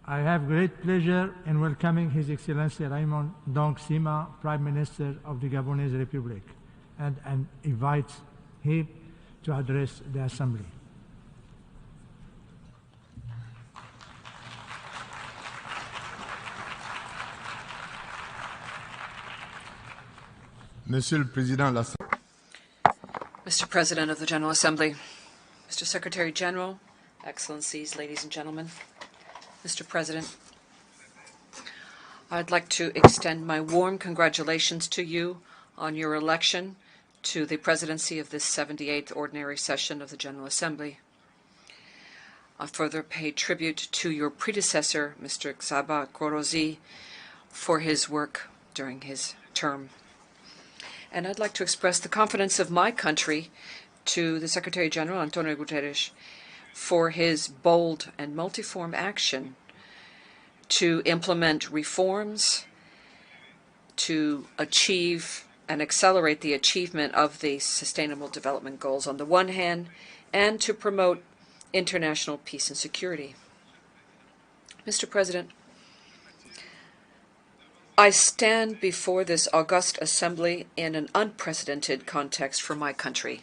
I have great pleasure in welcoming His Excellency Raymond Ndong Sima, Prime Minister of the Gabonaise Republic, and invite him to address the Assembly. Monsieur le Président, Mr. President of the General Assembly, Mr. Secretary General, Excellencies, ladies and gentlemen, Mr. President, I'd like to extend my warm congratulations to you on your election to the presidency of this 78th Ordinary Session of the General Assembly. I further pay tribute to your predecessor, Mr. Xaba Korozi, for his work during his term. And I'd like to express the confidence of my country to the Secretary General, Antonio Guterres, for his bold and multiform action to implement reforms, to achieve and accelerate the achievement of the Sustainable Development Goals on the one hand, and to promote international peace and security. Mr. President, I stand before this august assembly in an unprecedented context for my country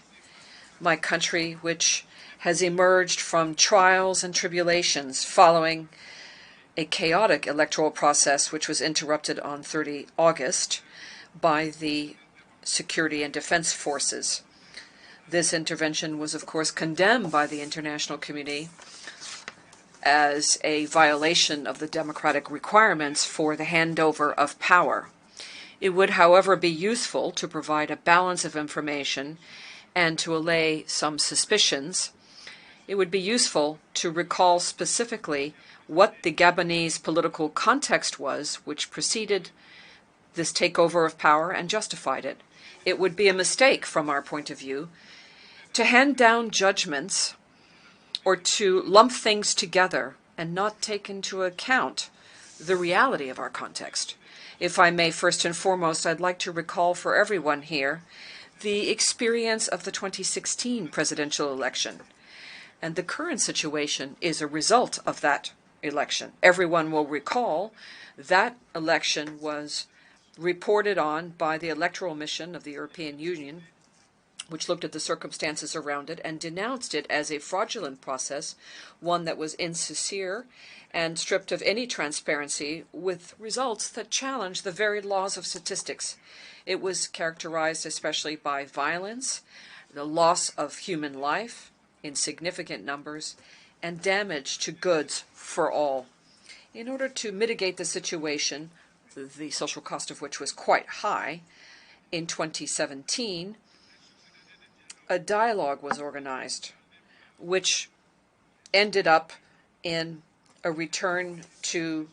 which has emerged from trials and tribulations following a chaotic electoral process which was interrupted on 30 August by the security and defense forces. This intervention was, of course, condemned by the international community as a violation of the democratic requirements for the handover of power. It would, however, be useful to provide a balance of information and to allay some suspicions. It would be useful to recall specifically what the Gabonese political context was which preceded this takeover of power and justified it. It would be a mistake, from our point of view, to hand down judgments or to lump things together and not take into account the reality of our context. If I may, first and foremost, I'd like to recall for everyone here the experience of the 2016 presidential election. And the current situation is a result of that election. Everyone will recall that election was reported on by the electoral mission of the European Union, which looked at the circumstances around it and denounced it as a fraudulent process, one that was insincere and stripped of any transparency, with results that challenged the very laws of statistics. It was characterized especially by violence, the loss of human life in significant numbers, and damage to goods for all. In order to mitigate the situation, the social cost of which was quite high, in 2017, a dialogue was organized, which ended up in a return to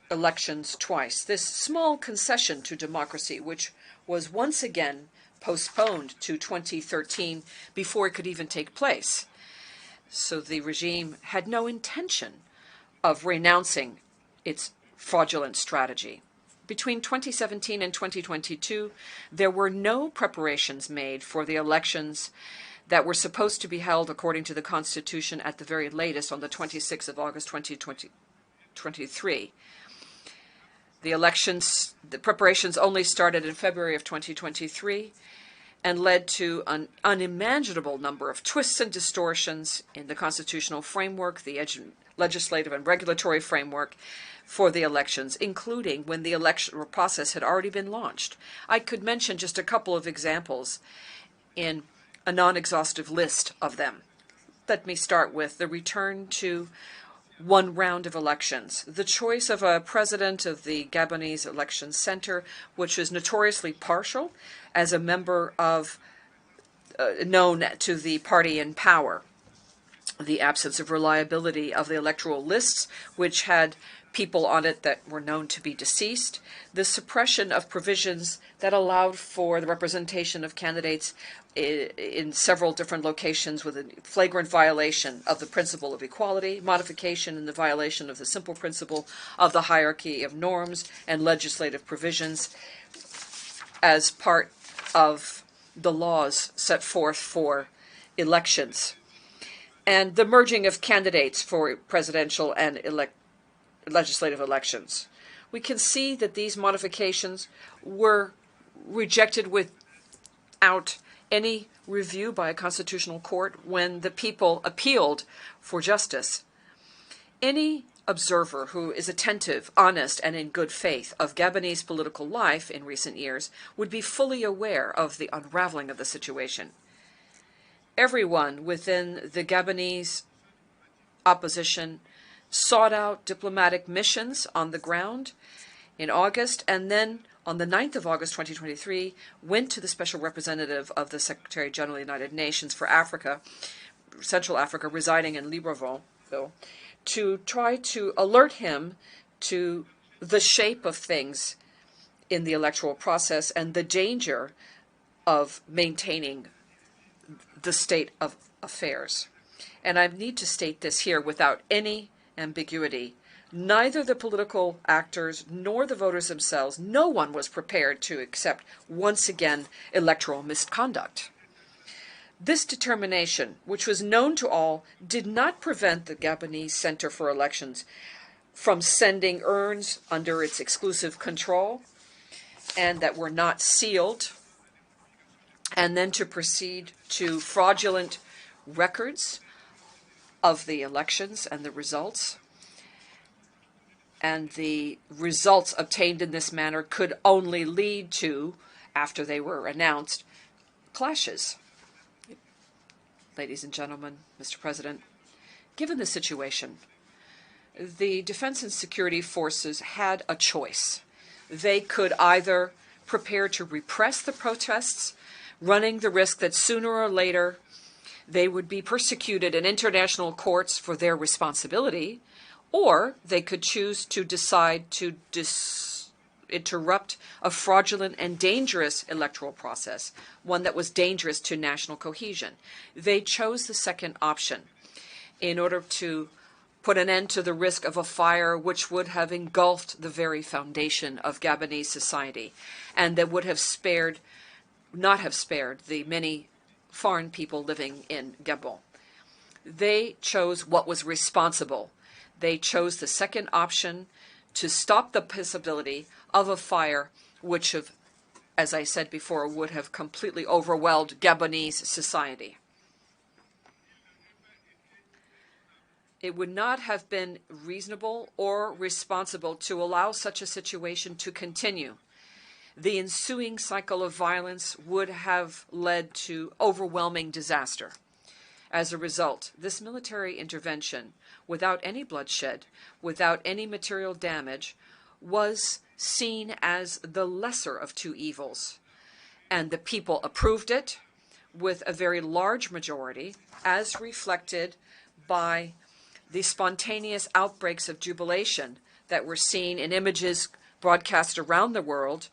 elections twice. This small concession to democracy, which was once again postponed to 2013 before it could even take place. So the regime had no intention of renouncing its fraudulent strategy. Between 2017 and 2022, there were no preparations made for the elections that were supposed to be held according to the Constitution at the very latest on the 26th of August 2023. The preparations only started in February of 2023 and led to an unimaginable number of twists and distortions in the constitutional framework, the legislative and regulatory framework for the elections, including when the election process had already been launched. I could mention just a couple of examples in a non-exhaustive list of them. Let me start with the return to one round of elections. The choice of a president of the Gabonese Election Center, which is notoriously partial, as a member of known to the party in power. The absence of reliability of the electoral lists, which had people on it that were known to be deceased, the suppression of provisions that allowed for the representation of candidates in several different locations with a flagrant violation of the principle of equality, modification in the violation of the simple principle of the hierarchy of norms and legislative provisions as part of the laws set forth for elections, and the merging of candidates for presidential and legislative elections. We can see that these modifications were rejected without any review by a constitutional court when the people appealed for justice. Any observer who is attentive, honest, and in good faith of Gabonese political life in recent years would be fully aware of the unraveling of the situation. Everyone within the Gabonese opposition sought out diplomatic missions on the ground in August, and then on the 9th of August 2023 went to the special representative of the Secretary General of the United Nations for Africa, Central Africa, residing in Libreville, to try to alert him to the shape of things in the electoral process and the danger of maintaining the state of affairs. And I need to state this here without any ambiguity. Neither the political actors nor the voters themselves, no one was prepared to accept, once again, electoral misconduct. This determination, which was known to all, did not prevent the Gabonese Center for Elections from sending urns under its exclusive control and that were not sealed, and then to proceed to fraudulent records of the elections and the results. And the results obtained in this manner could only lead to, after they were announced, clashes. Ladies and gentlemen, Mr. President, given the situation, the defense and security forces had a choice. They could either prepare to repress the protests, running the risk that sooner or later they would be persecuted in international courts for their responsibility, or they could choose to decide to interrupt a fraudulent and dangerous electoral process, one that was dangerous to national cohesion. They chose the second option in order to put an end to the risk of a fire which would have engulfed the very foundation of Gabonese society and that would have not have spared the many foreign people living in Gabon. They chose what was responsible. They chose the second option to stop the possibility of a fire which, as I said before, would have completely overwhelmed Gabonese society. It would not have been reasonable or responsible to allow such a situation to continue. The ensuing cycle of violence would have led to overwhelming disaster. As a result, this military intervention, without any bloodshed, without any material damage, was seen as the lesser of two evils. And the people approved it with a very large majority, as reflected by the spontaneous outbreaks of jubilation that were seen in images broadcast around the world,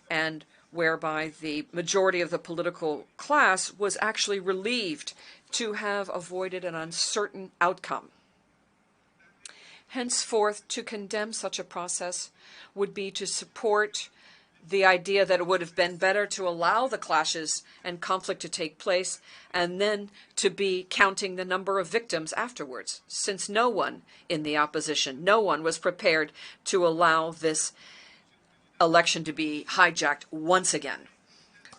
and whereby the majority of the political class was actually relieved to have avoided an uncertain outcome. Henceforth, to condemn such a process would be to support the idea that it would have been better to allow the clashes and conflict to take place and then to be counting the number of victims afterwards, since no one in the opposition, no one was prepared to allow this election to be hijacked once again.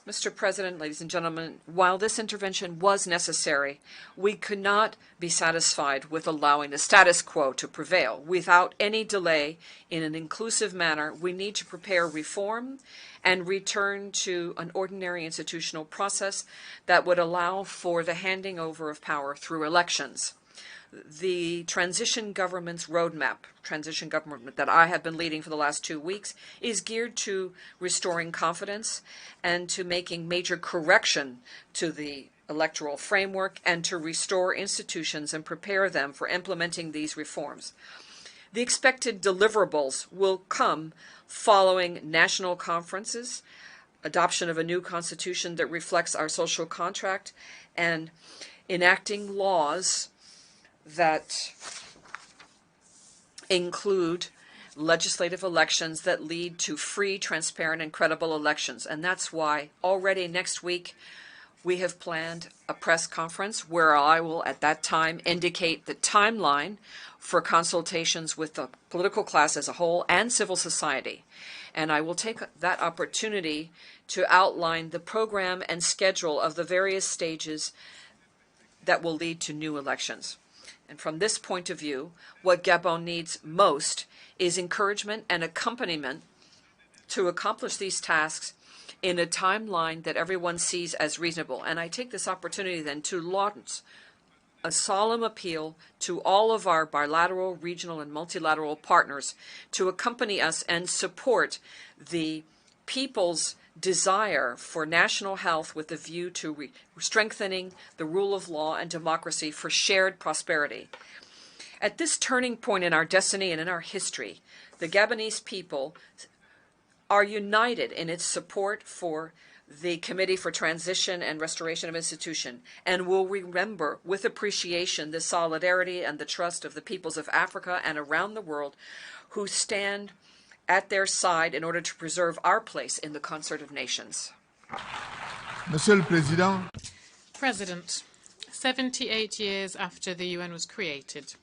Mr. President, ladies and gentlemen, while this intervention was necessary, we could not be satisfied with allowing the status quo to prevail. Without any delay, in an inclusive manner, we need to prepare reform and return to an ordinary institutional process that would allow for the handing over of power through elections. The transition government's roadmap, transition government that I have been leading for the last 2 weeks, is geared to restoring confidence and to making major correction to the electoral framework and to restore institutions and prepare them for implementing these reforms. The expected deliverables will come following national conferences, adoption of a new constitution that reflects our social contract, and enacting laws that include legislative elections that lead to free, transparent, and credible elections. And that's why already next week we have planned a press conference where I will at that time indicate the timeline for consultations with the political class as a whole and civil society. And I will take that opportunity to outline the program and schedule of the various stages that will lead to new elections. And from this point of view, what Gabon needs most is encouragement and accompaniment to accomplish these tasks in a timeline that everyone sees as reasonable. And I take this opportunity then to launch a solemn appeal to all of our bilateral, regional, and multilateral partners to accompany us and support the people's desire for national health with a view to strengthening the rule of law and democracy for shared prosperity. At this turning point in our destiny and in our history, the Gabonese people are united in its support for the Committee for Transition and Restoration of Institution, and will remember with appreciation the solidarity and the trust of the peoples of Africa and around the world who stand at their side in order to preserve our place in the concert of nations. Monsieur le Président. President, 78 years after the UN was created,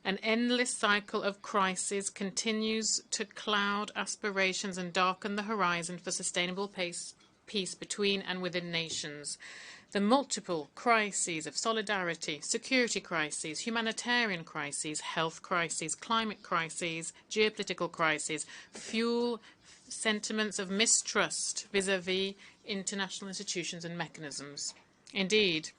an endless cycle of crises continues to cloud aspirations and darken the horizon for sustainable peace between and within nations. The multiple crises of solidarity, security crises, humanitarian crises, health crises, climate crises, geopolitical crises fuel sentiments of mistrust vis-à-vis international institutions and mechanisms. Indeed,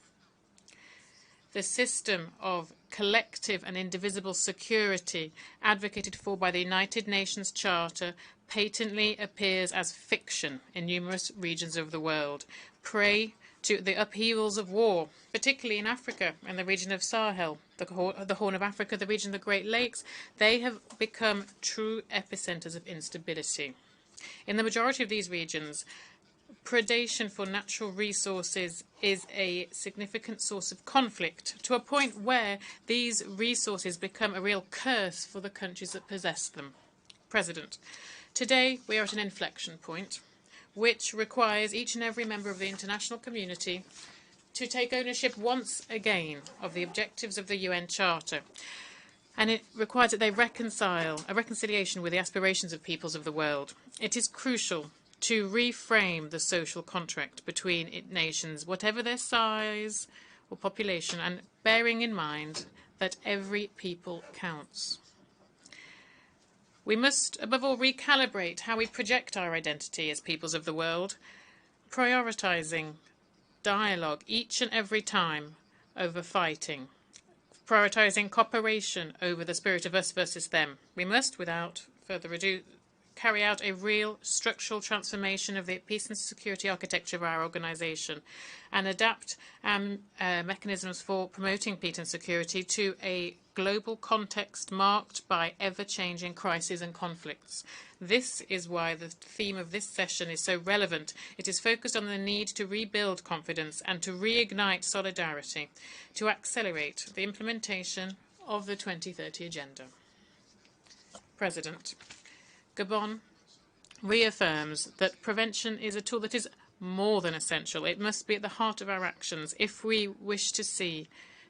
the system of collective and indivisible security advocated for by the United Nations Charter patently appears as fiction in numerous regions of the world, prey to the upheavals of war, particularly in Africa and the region of Sahel, the Horn of Africa, the region of the Great Lakes. They have become true epicenters of instability. In the majority of these regions, predation for natural resources is a significant source of conflict, to a point where these resources become a real curse for the countries that possess them. President, today we are at an inflection point which requires each and every member of the international community to take ownership once again of the objectives of the UN Charter. And it requires that they reconcile a reconciliation with the aspirations of peoples of the world. It is crucial to reframe the social contract between nations, whatever their size or population, and bearing in mind that every people counts. We must, above all, recalibrate how we project our identity as peoples of the world, prioritizing dialogue each and every time over fighting, prioritizing cooperation over the spirit of us versus them. We must, without further ado, carry out a real structural transformation of the peace and security architecture of our organization and adapt mechanisms for promoting peace and security to a global context marked by ever-changing crises and conflicts. This is why the theme of this session is so relevant. It is focused on the need to rebuild confidence and to reignite solidarity, to accelerate the implementation of the 2030 Agenda. President, Gabon reaffirms that prevention is a tool that is more than essential. It must be at the heart of our actions if we wish to see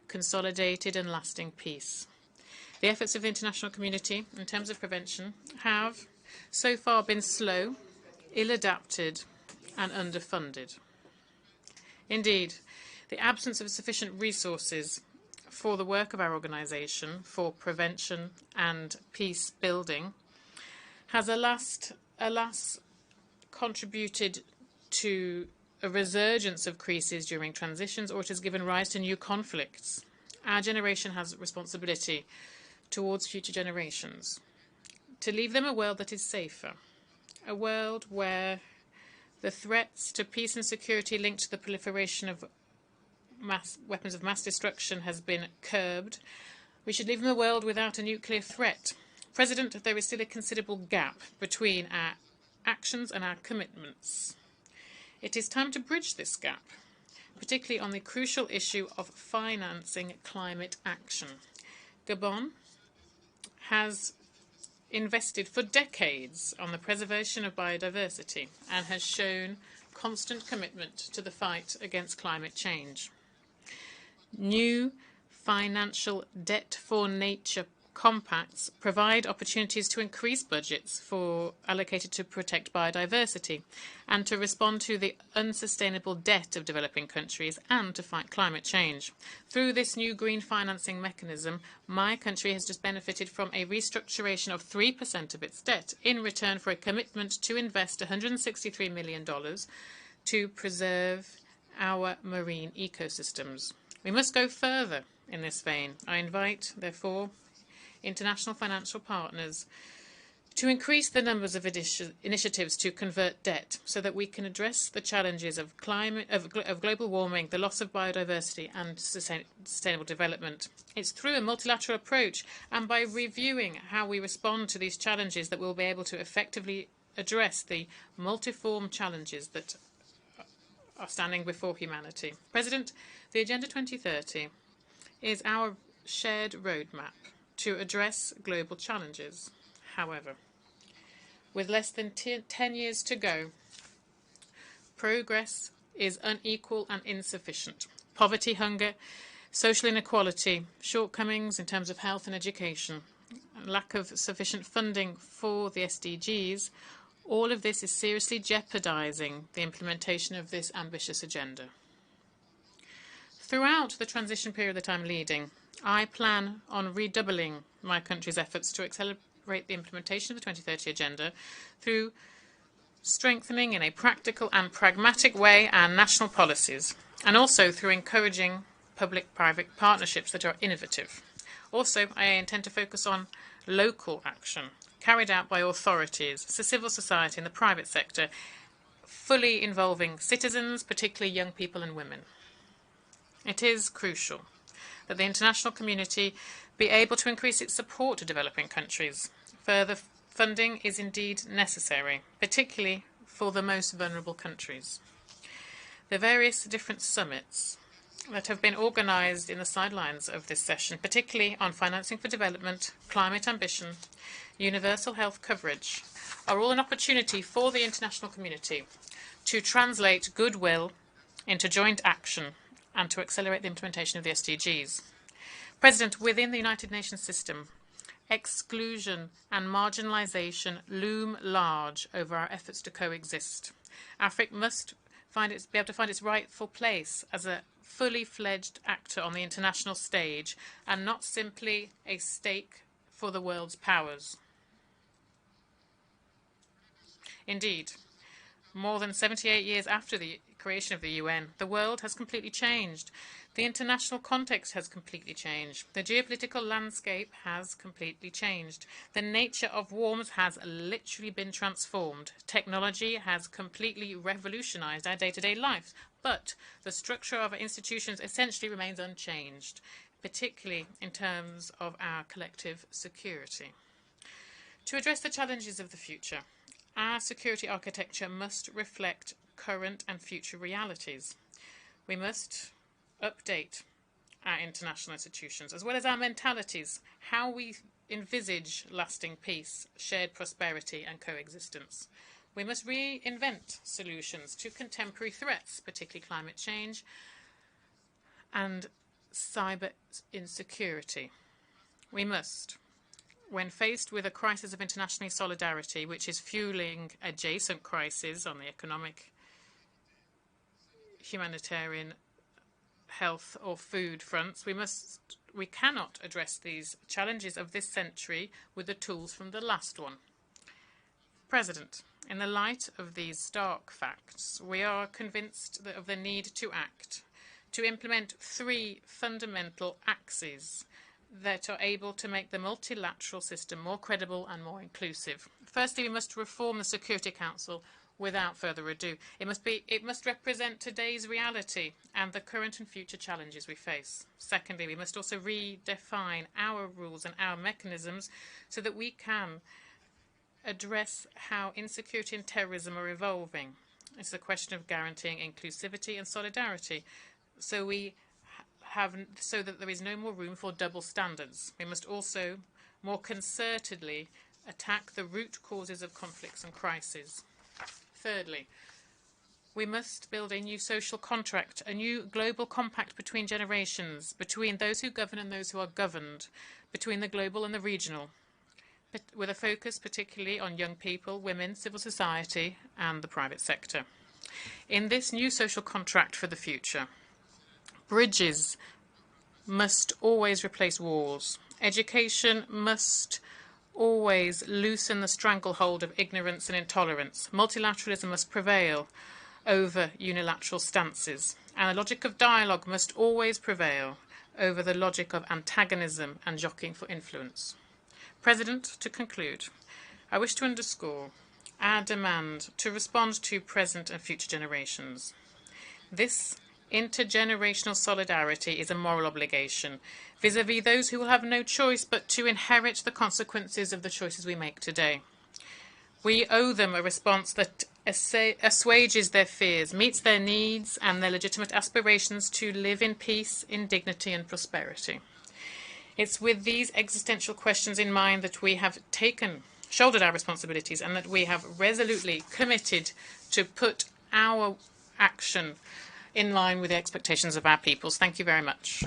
consolidated and lasting peace. The efforts of the international community in terms of prevention have so far been slow, ill-adapted and underfunded. Indeed, the absence of sufficient resources for the work of our organization for prevention and peace building has alas contributed to a resurgence of crises during transitions, or it has given rise to new conflicts. Our generation has a responsibility towards future generations to leave them a world that is safer, a world where the threats to peace and security linked to the proliferation of weapons of mass destruction has been curbed. We should leave them a world without a nuclear threat. President, there is still a considerable gap between our actions and our commitments. It is time to bridge this gap, particularly on the crucial issue of financing climate action. Gabon has invested for decades on the preservation of biodiversity and has shown constant commitment to the fight against climate change. New financial debt for nature compacts provide opportunities to increase budgets allocated to protect biodiversity and to respond to the unsustainable debt of developing countries and to fight climate change. Through this new green financing mechanism, my country has just benefited from a restructuration of 3% of its debt in return for a commitment to invest $163 million to preserve our marine ecosystems. We must go further in this vein. I invite, therefore, international financial partners to increase the numbers of initiatives to convert debt so that we can address the challenges of global warming, the loss of biodiversity and sustainable development. It's through a multilateral approach and by reviewing how we respond to these challenges that we'll be able to effectively address the multiform challenges that are standing before humanity. President, the Agenda 2030 is our shared roadmap to address global challenges. However, with less than 10 years to go, progress is unequal and insufficient. Poverty, hunger, social inequality, shortcomings in terms of health and education, and lack of sufficient funding for the SDGs, all of this is seriously jeopardizing the implementation of this ambitious agenda. Throughout the transition period that I'm leading, I plan on redoubling my country's efforts to accelerate the implementation of the 2030 Agenda through strengthening in a practical and pragmatic way our national policies, and also through encouraging public-private partnerships that are innovative. Also, I intend to focus on local action carried out by authorities, civil society and the private sector, fully involving citizens, particularly young people and women. It is crucial that the international community be able to increase its support to developing countries. Further funding is indeed necessary, particularly for the most vulnerable countries. The various different summits that have been organized in the sidelines of this session, particularly on financing for development, climate ambition, universal health coverage, are all an opportunity for the international community to translate goodwill into joint action and to accelerate the implementation of the SDGs. President, within the United Nations system, exclusion and marginalization loom large over our efforts to coexist. Africa must be able to find its rightful place as a fully fledged actor on the international stage and not simply a stake for the world's powers. Indeed, more than 78 years after the creation of the UN, the world has completely changed. The international context has completely changed. The geopolitical landscape has completely changed. The nature of wars has literally been transformed. Technology has completely revolutionized our day-to-day lives. But the structure of our institutions essentially remains unchanged, particularly in terms of our collective security. To address the challenges of the future, our security architecture must reflect current and future realities. We must update our international institutions as well as our mentalities, how we envisage lasting peace, shared prosperity and coexistence. We must reinvent solutions to contemporary threats, particularly climate change and cyber insecurity. We must, when faced with a crisis of international solidarity, which is fueling adjacent crises on the economic, humanitarian, health or food fronts, we cannot address these challenges of this century with the tools from the last one. President, in the light of these stark facts, we are convinced of the need to act, to implement 3 fundamental axes that are able to make the multilateral system more credible and more inclusive. Firstly, we must reform the Security Council without further ado. It must represent today's reality and the current and future challenges we face. Secondly, we must also redefine our rules and our mechanisms so that we can address how insecurity and terrorism are evolving. It's a question of guaranteeing inclusivity and solidarity, so that there is no more room for double standards. We must also more concertedly attack the root causes of conflicts and crises. Thirdly, We must build a new social contract, a new global compact between generations, between those who govern and those who are governed, between the global and the regional, but with a focus particularly on young people, women, civil society, and the private sector. In this new social contract for the future, bridges must always replace walls. Education must always loosen the stranglehold of ignorance and intolerance. Multilateralism must prevail over unilateral stances, and the logic of dialogue must always prevail over the logic of antagonism and jockeying for influence. President, to conclude, I wish to underscore our demand to respond to present and future generations. This intergenerational solidarity is a moral obligation vis-à-vis those who will have no choice but to inherit the consequences of the choices we make today. We owe them a response that assuages their fears, meets their needs and their legitimate aspirations to live in peace, in dignity and prosperity. It's with these existential questions in mind that we have shouldered our responsibilities and that we have resolutely committed to put our action in line with the expectations of our peoples. Thank you very much.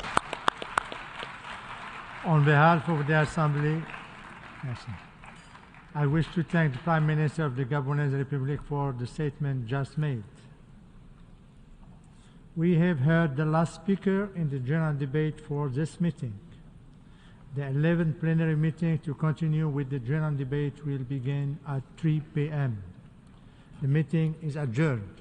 On behalf of the Assembly, I wish to thank the Prime Minister of the Gabonaise Republic for the statement just made. We have heard the last speaker in the general debate for this meeting. The 11th plenary meeting to continue with the general debate will begin at 3 p.m. The meeting is adjourned.